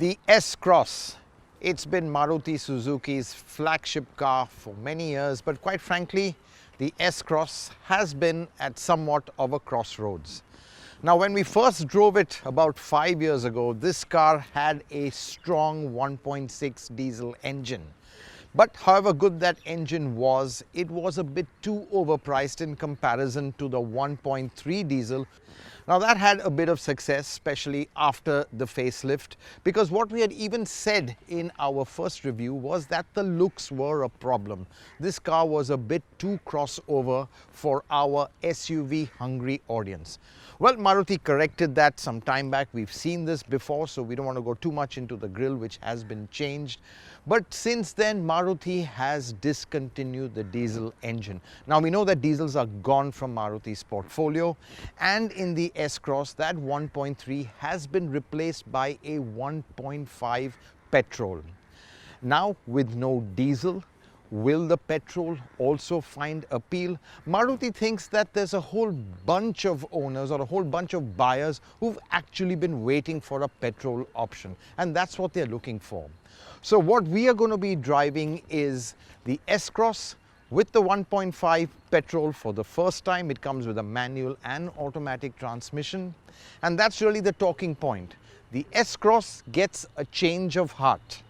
The S-Cross. It's been Maruti Suzuki's flagship car for many years, but quite frankly, the S-Cross has been at somewhat of a crossroads. Now, when we first drove it about 5 years ago, this car had a strong 1.6 diesel engine. But however good that engine was, it was a bit too overpriced in comparison to the 1.3 diesel. Now that had a bit of success, especially after the facelift, because what we had even said in our first review was that the looks were a problem. This car was a bit too crossover for our SUV hungry audience. Well, Maruti corrected that some time back. We've seen this before, so we don't want to go too much into the grille, which has been changed. But since then, Maruti has discontinued the diesel engine. Now, we know that diesels are gone from Maruti's portfolio, and in the S-Cross, that 1.3 has been replaced by a 1.5 petrol. Now, with no diesel, will the petrol also find appeal? Maruti thinks that there's a whole bunch of owners or a whole bunch of buyers who've actually been waiting for a petrol option, and that's what they're looking for. So what we are going to be driving is the S-Cross with the 1.5 petrol for the first time. It comes with a manual and automatic transmission, and that's really the talking point. The S-Cross gets a change of heart.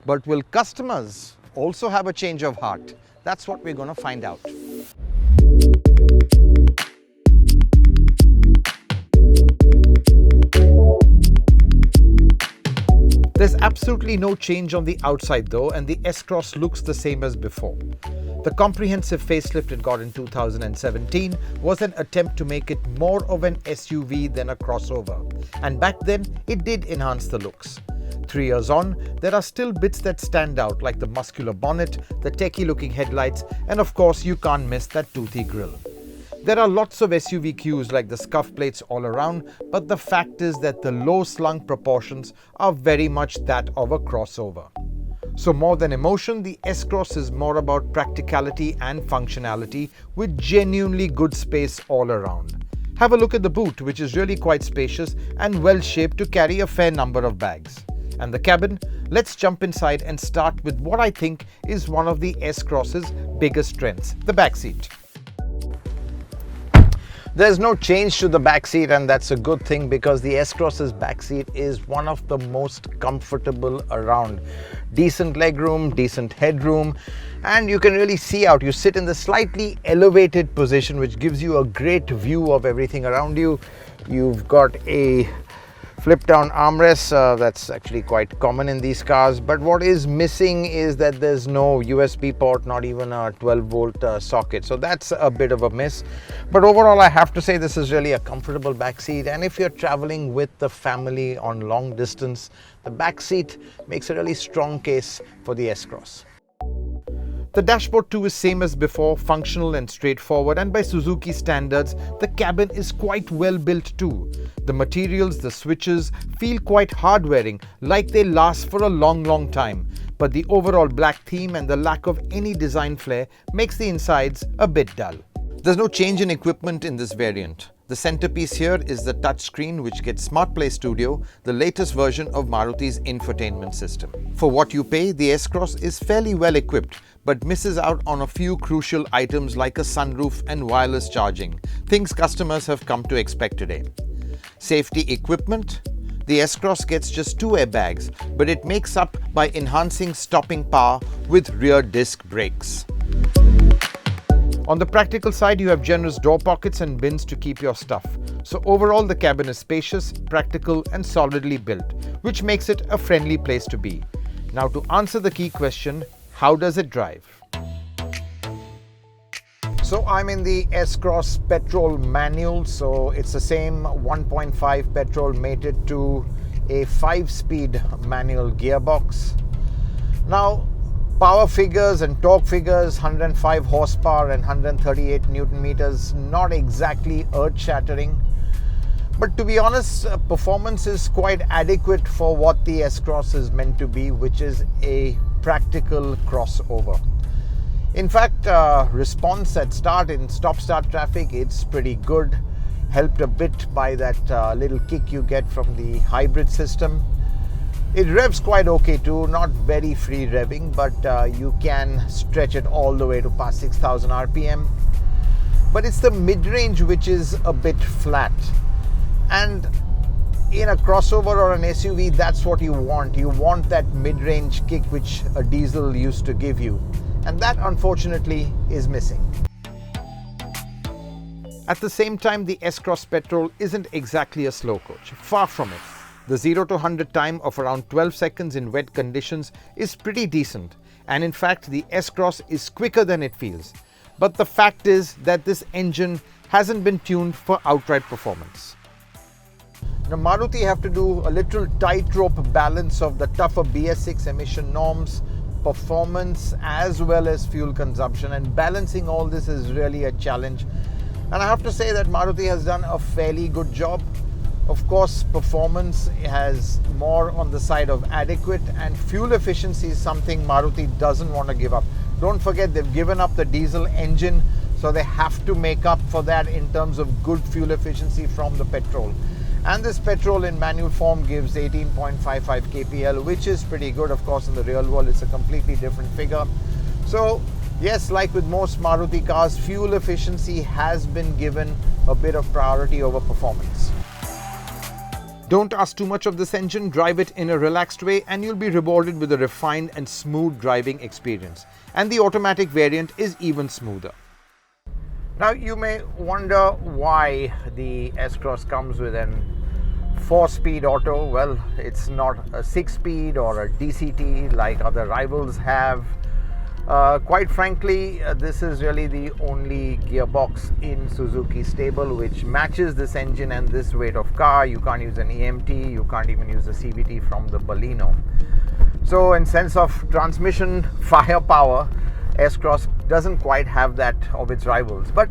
But will customers also have a change of heart? That's what we're going to find out. There's absolutely no change on the outside though, and the S-Cross looks the same as before. The comprehensive facelift it got in 2017 was an attempt to make it more of an SUV than a crossover, and back then it did enhance the looks. 3 years on, there are still bits that stand out, like the muscular bonnet, the techie looking headlights, and of course you can't miss that toothy grille. There are lots of SUV cues like the scuff plates all around, but the fact is that the low slung proportions are very much that of a crossover. So more than emotion, the S-Cross is more about practicality and functionality with genuinely good space all around. Have a look at the boot, which is really quite spacious and well shaped to carry a fair number of bags. And the cabin, let's jump inside and start with what I think is one of the S-Cross's biggest strengths, the back seat. There's no change to the back seat, and that's a good thing because the S-Cross's back seat is one of the most comfortable around. Decent legroom, decent headroom, and you can really see out. You sit in the slightly elevated position, which gives you a great view of everything around you. You've got a flip down armrest, that's actually quite common in these cars, but what is missing is that there's no USB port, not even a 12-volt socket, so that's a bit of a miss. But overall, I have to say this is really a comfortable back seat, and if you're traveling with the family on long distance, the back seat makes a really strong case for the S-Cross. The dashboard too is same as before, functional and straightforward, and by Suzuki standards, the cabin is quite well built too. The materials, the switches feel quite hard-wearing, like they last for a long time. But the overall black theme and the lack of any design flair makes the insides a bit dull. There's no change in equipment in this variant. The centerpiece here is the touchscreen, which gets SmartPlay Studio, the latest version of Maruti's infotainment system. For what you pay, the S-Cross is fairly well equipped, but misses out on a few crucial items like a sunroof and wireless charging, things customers have come to expect today. Safety equipment. The S-Cross gets just 2 airbags, but it makes up by enhancing stopping power with rear disc brakes. On the practical side, you have generous door pockets and bins to keep your stuff. So overall, the cabin is spacious, practical, and solidly built, which makes it a friendly place to be. Now, to answer the key question, how does it drive? So I'm in the S-Cross Petrol manual, so it's the same 1.5 petrol mated to a 5-speed manual gearbox. Now, power figures and torque figures, 105 horsepower and 138 Newton meters, not exactly earth-shattering. But to be honest, performance is quite adequate for what the S-Cross is meant to be, which is a practical crossover. In fact, response at start in stop-start traffic, it's pretty good. Helped a bit by that little kick you get from the hybrid system. It revs quite okay too, not very free revving, but you can stretch it all the way to past 6,000 RPM. But it's the mid-range which is a bit flat. And in a crossover or an SUV, that's what you want. You want that mid-range kick which a diesel used to give you. And that unfortunately is missing. At the same time, the S-Cross Petrol isn't exactly a slow coach. Far from it. The 0 to 100 time of around 12 seconds in wet conditions is pretty decent, and in fact the S-Cross is quicker than it feels. But the fact is that this engine hasn't been tuned for outright performance. Now Maruti have to do a little tightrope balance of the tougher BS6 emission norms, performance as well as fuel consumption, and balancing all this is really a challenge. And I have to say that Maruti has done a fairly good job. Of course, performance has more on the side of adequate, and fuel efficiency is something Maruti doesn't want to give up. Don't forget, they've given up the diesel engine, so they have to make up for that in terms of good fuel efficiency from the petrol. And this petrol in manual form gives 18.55 kpl, which is pretty good. Of course, in the real world, it's a completely different figure. So yes, like with most Maruti cars, fuel efficiency has been given a bit of priority over performance. Don't ask too much of this engine, drive it in a relaxed way and you'll be rewarded with a refined and smooth driving experience. And the automatic variant is even smoother. Now you may wonder why the S-Cross comes with an 4-speed auto. Well, it's not a 6-speed or a DCT like other rivals have. Quite frankly, this is really the only gearbox in Suzuki stable which matches this engine and this weight of car. You can't use an EMT, you can't even use the CVT from the Baleno. So in sense of transmission firepower, S-Cross doesn't quite have that of its rivals. But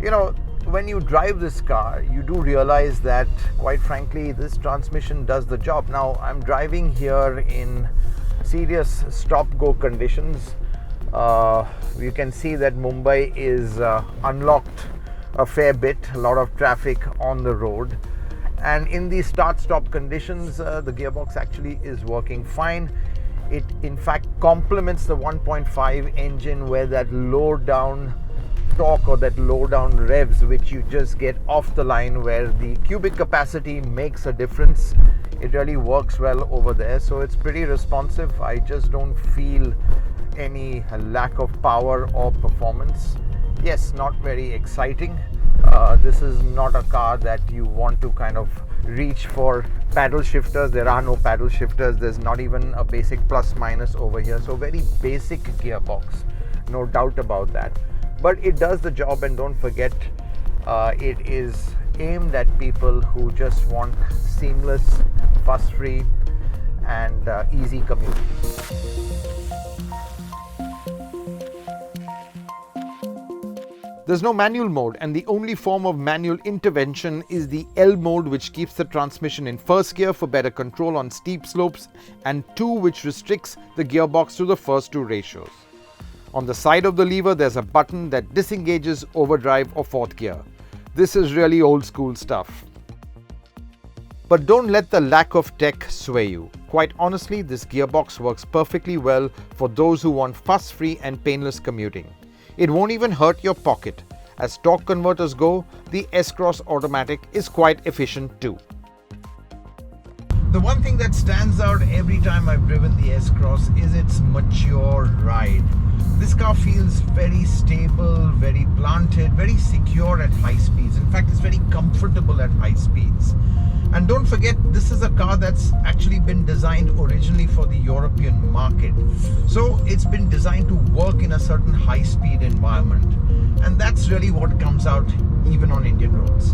you know, when you drive this car, you do realize that quite frankly this transmission does the job. Now I'm driving here in serious stop-go conditions. You can see that Mumbai is unlocked a fair bit, a lot of traffic on the road, and in these start-stop conditions the gearbox actually is working fine. It in fact complements the 1.5 engine, where that low down torque or that low down revs which you just get off the line, where the cubic capacity makes a difference. It really works well over there, so it's pretty responsive. I just don't feel any lack of power or performance. Yes, not very exciting. This is not a car that you want to kind of reach for paddle shifters. There are no paddle shifters. There's not even a basic plus minus over here. So very basic gearbox, no doubt about that. But it does the job, and don't forget, it is aimed at people who just want seamless, fuss-free and easy commute. There's no manual mode, and the only form of manual intervention is the L mode, which keeps the transmission in first gear for better control on steep slopes, and 2, which restricts the gearbox to the first 2 ratios. On the side of the lever, there's a button that disengages overdrive or 4th gear. This is really old school stuff. But don't let the lack of tech sway you. Quite honestly, this gearbox works perfectly well for those who want fuss-free and painless commuting. It won't even hurt your pocket. As torque converters go, the S-Cross Automatic is quite efficient too. The one thing that stands out every time I've driven the S-Cross is its mature ride. This car feels very stable, very planted, very secure at high speeds. In fact, it's very comfortable at high speeds. And don't forget, this is a car that's actually been designed originally for the European market. So it's been designed to work in a certain high-speed environment. And that's really what comes out even on Indian roads.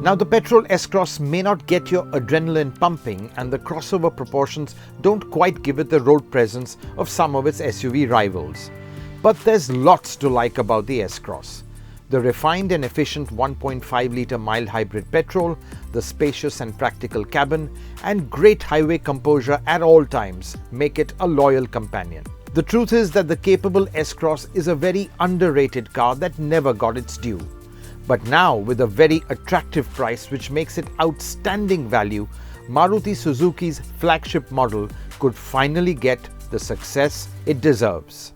Now, the petrol S-Cross may not get your adrenaline pumping, and the crossover proportions don't quite give it the road presence of some of its SUV rivals. But there's lots to like about the S-Cross. The refined and efficient 1.5-litre mild hybrid petrol, the spacious and practical cabin, and great highway composure at all times make it a loyal companion. The truth is that the capable S-Cross is a very underrated car that never got its due. But now, with a very attractive price which makes it outstanding value, Maruti Suzuki's flagship model could finally get the success it deserves.